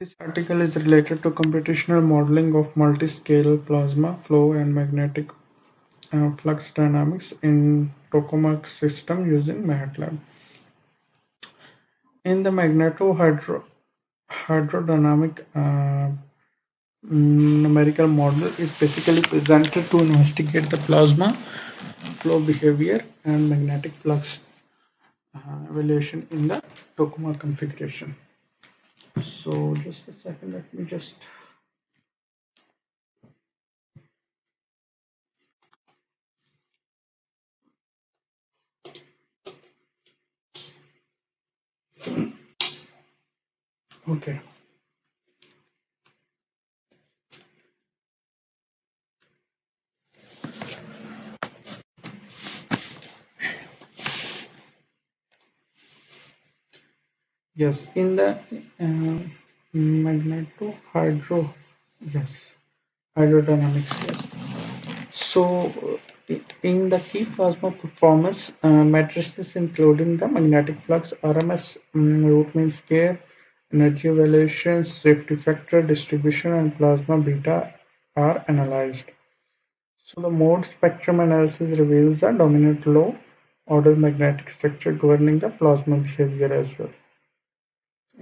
This article is related to computational modeling of multiscale plasma flow and magnetic flux dynamics in Tokamaks system using MATLAB. In the magnetohydrodynamic numerical model is basically presented to investigate the plasma flow behavior and magnetic flux evaluation in the tokamak configuration. So just a second, let me just okay. Yes, in the magnetohydro, yes, hydrodynamics, yes. So, in the key plasma performance matrices, including the magnetic flux, RMS, root mean square, energy evaluation, safety factor, distribution, and plasma beta are analyzed. So, the mode spectrum analysis reveals the dominant low order magnetic structure governing the plasma behavior as well.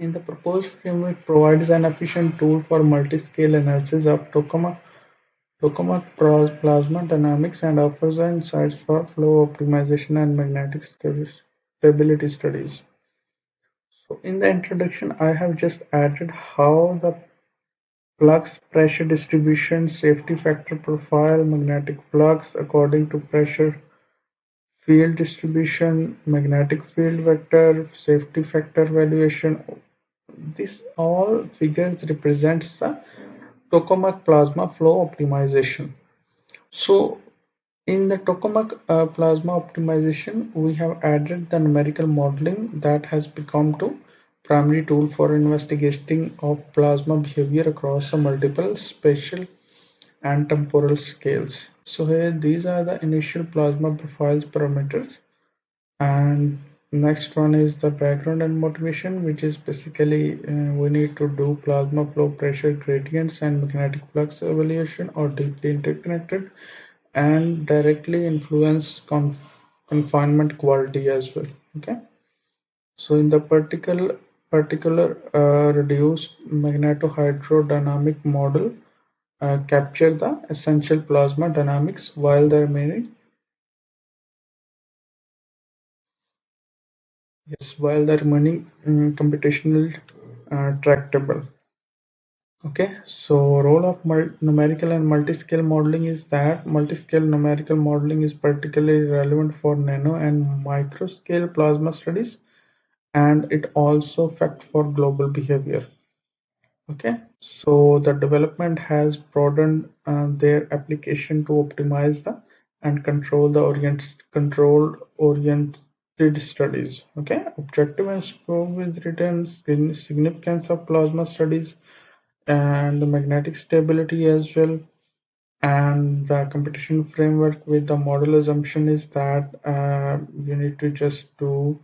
In the proposed framework provides an efficient tool for multiscale analysis of tokamak plasma dynamics and offers insights for flow optimization and magnetic stability studies. So in the introduction, I have just added how the flux pressure distribution, safety factor profile, magnetic flux according to pressure field distribution, magnetic field vector, safety factor valuation. This all figures represents the tokamak plasma flow optimization. So in the tokamak plasma optimization, we have added the numerical modeling that has become to primary tool for investigating of plasma behavior across the multiple spatial and temporal scales. So here these are the initial plasma profiles parameters, and next one is the background and motivation, which is basically we need to do plasma flow pressure gradients and magnetic flux evaluation or deeply interconnected and directly influence confinement quality as well. Okay, so in the particular reduced magnetohydrodynamic model capture the essential plasma dynamics while the remaining computational tractable. Okay, so role of numerical and multiscale modeling is that multiscale numerical modeling is particularly relevant for nano and microscale plasma studies, and it also affect for global behavior. Okay, so the development has broadened their application to optimize the and control oriented studies. Okay, objective and scope is written significance of plasma studies and the magnetic stability as well. And the competition framework with the model assumption is that you need to just do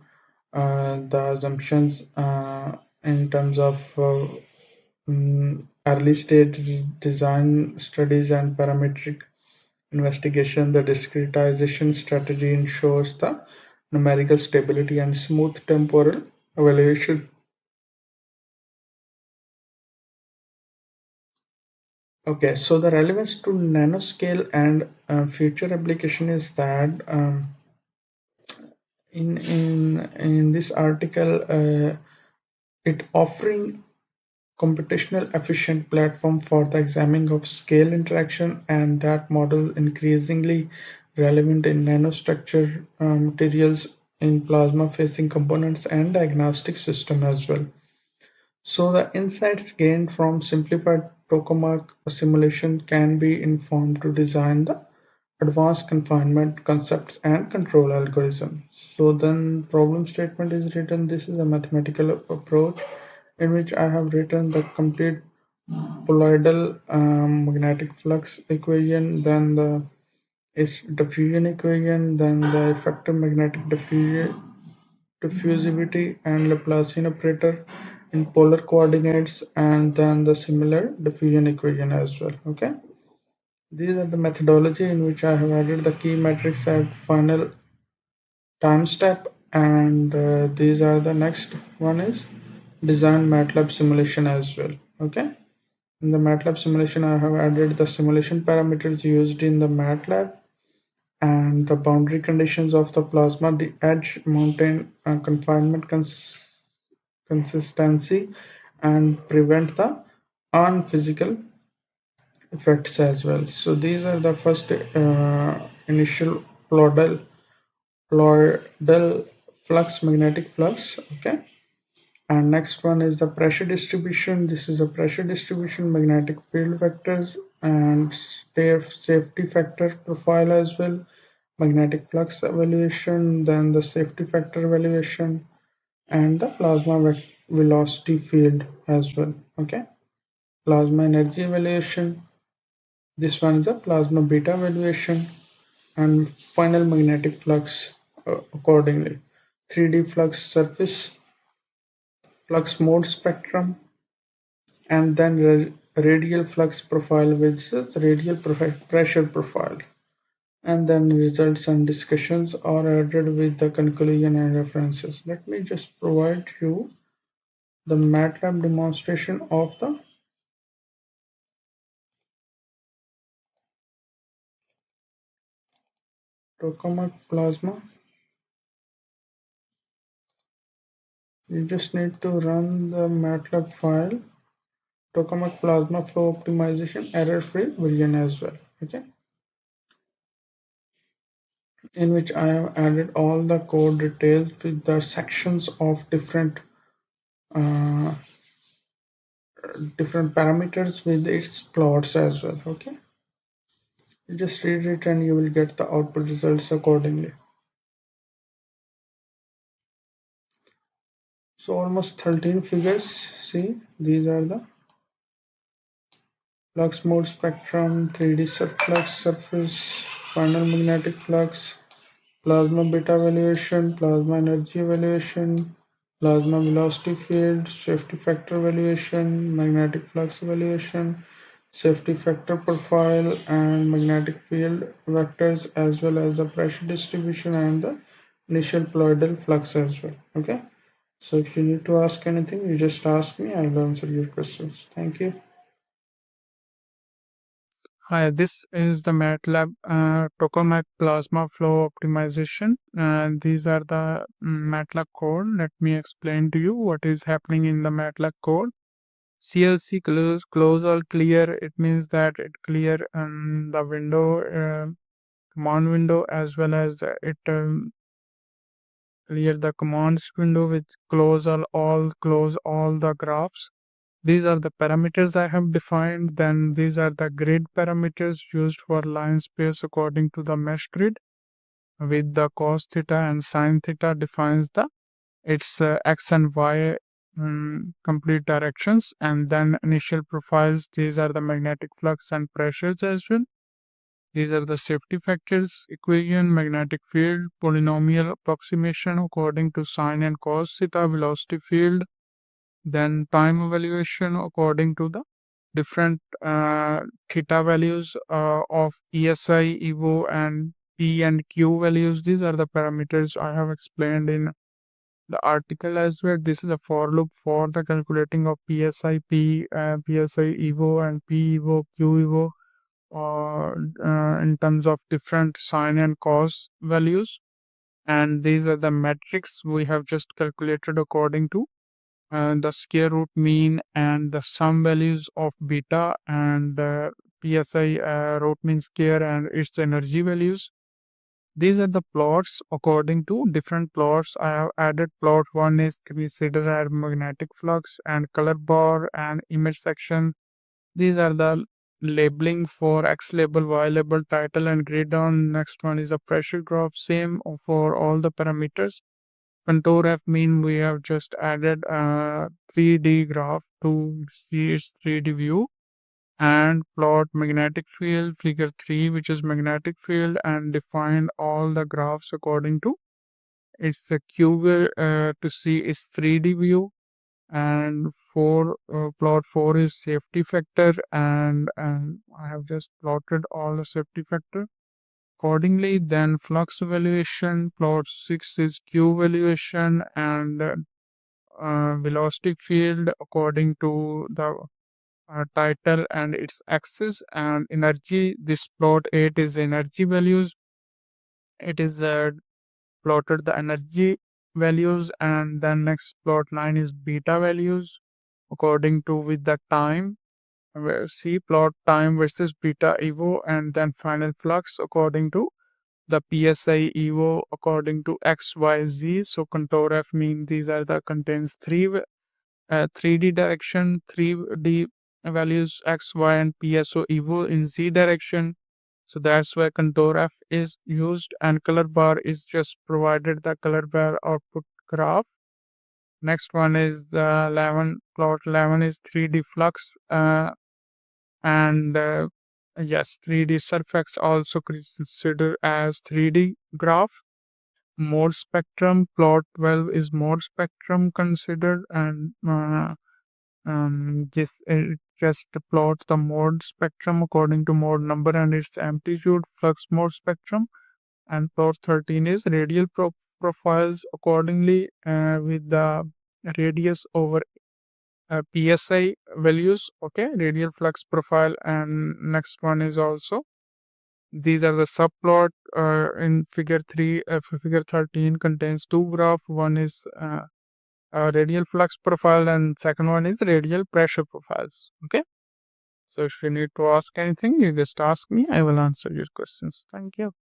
the assumptions in terms of early stage design studies and parametric investigation. The discretization strategy ensures the numerical stability and smooth temporal evaluation. Okay, so the relevance to nanoscale and future application is that in this article, it offering computational efficient platform for the examining of scale interaction, and that model increasingly relevant in nanostructure materials in plasma facing components and diagnostic system as well. So the insights gained from simplified tokamak simulation can be informed to design the advanced confinement concepts and control algorithm. So then problem statement is written. This is a mathematical approach in which I have written the complete colloidal magnetic flux equation, then the its diffusion equation, then the effective magnetic diffusivity and Laplacian operator in polar coordinates, and then the similar diffusion equation as well. Okay, these are the methodology in which I have added the key metrics at final time step, and these are the next one is design MATLAB simulation as well. Okay, in the MATLAB simulation I have added the simulation parameters used in the MATLAB and the boundary conditions of the plasma, the edge mountain confinement consistency, and prevent the unphysical effects as well. So these are the first initial ploidal flux, magnetic flux. Okay, and next one is the pressure distribution. This is a pressure distribution, magnetic field vectors, and safety factor profile as well, magnetic flux evaluation, then the safety factor evaluation, and the plasma velocity field as well. Okay, plasma energy evaluation. This one is a plasma beta evaluation, and final magnetic flux accordingly. 3D flux surface flux mode spectrum, and then radial flux profile with radial pressure profile, and then results and discussions are added with the conclusion and references. Let me just provide you the MATLAB demonstration of the tokamak plasma. You just need to run the MATLAB file tokamak plasma flow optimization error-free version as well. Okay, in which I have added all the code details with the sections of uh, different parameters with its plots as well. Okay, you just read it and you will get the output results accordingly. So almost 13 figures. See, these are the flux mode spectrum, 3D flux surface, final magnetic flux, plasma beta evaluation, plasma energy evaluation, plasma velocity field, safety factor evaluation, magnetic flux evaluation, safety factor profile, and magnetic field vectors, as well as the pressure distribution and the initial ploidal flux as well. Okay, so if you need to ask anything, you just ask me, I will answer your questions. Thank you. Hi, this is the MATLAB tokamak plasma flow optimization. These are the MATLAB code. Let me explain to you what is happening in the MATLAB code. CLC close all clear. It means that it clear the window, command window, as well as it clear the commands window, which close all the graphs. These are the parameters I have defined. Then these are the grid parameters used for line space according to the mesh grid, with the cos theta and sin theta defines the its x and y complete directions. And then initial profiles, these are the magnetic flux and pressures as well. These are the safety factors equation, magnetic field, polynomial approximation according to sin and cos theta, velocity field, then time evaluation according to the different theta values of ESI, EVO, and P and Q values. These are the parameters I have explained in the article as well. This is a for loop for the calculating of PSI, PSI EVO, and P EVO, Q EVO in terms of different sine and cos values. And these are the metrics we have just calculated according to the square root mean and the sum values of beta and PSI root mean square and its energy values. These are the plots according to different plots. I have added plot 1 is considered as magnetic flux and color bar and image section. These are the labeling for X label, Y label, title, and grid on. Next one is a pressure graph, same for all the parameters. Contour F mean we have just added a 3D graph to see its 3D view, and plot magnetic field figure 3, which is magnetic field, and define all the graphs according to its Q to see its 3D view. and 4 plot 4 is safety factor, and I have just plotted all the safety factor accordingly. Then flux evaluation, plot 6 is Q evaluation, and velocity field according to the title and its axis. And energy, this plot 8 is energy values. It is plotted the energy values, and then next plot 9 is beta values according to with the time, where C plot time versus beta evo, and then final flux according to the PSI evo according to X, Y, Z. So contour F mean these are the contains 3D direction, 3D values X, Y, and PSO evo in Z direction. So that's why contour F is used, and color bar is just provided the color bar output graph. Next one is the 11 plot 11 is 3D flux, and yes, 3D surface also considered as 3D graph. Mode spectrum plot 12 is mode spectrum considered, and this it just plots the mode spectrum according to mode number and its amplitude flux mode spectrum. And plot 13 is radial profiles accordingly with the radius over PSI values. Okay, radial flux profile. And next one is also these are the subplot in figure 3. Figure 13 contains two graph. One is radial flux profile, and second one is radial pressure profiles. Okay, so if you need to ask anything, you just ask me. I will answer your questions. Thank you.